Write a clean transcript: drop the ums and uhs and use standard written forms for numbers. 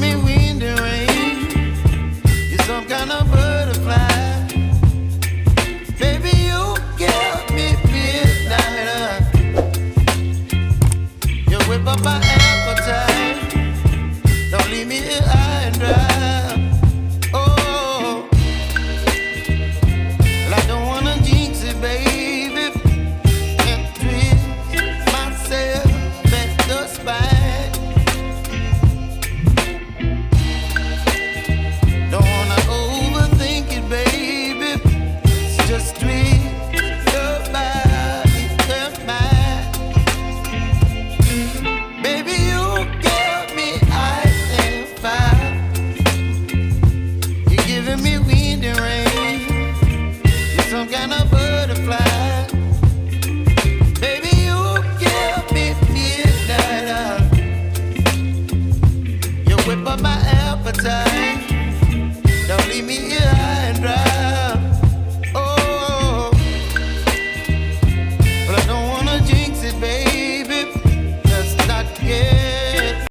me wind and rain. You're some kind of butterfly. Baby, you give me midnight. You whip up my appetite. Don't leave me here high and dry. Oh, well, I don't wanna jinx it, baby, and twist myself at the spine. Don't wanna overthink it, baby. It's just twist your body and mine. Baby, you give me ice and fire. You're giving me wind and rain. You're some kind of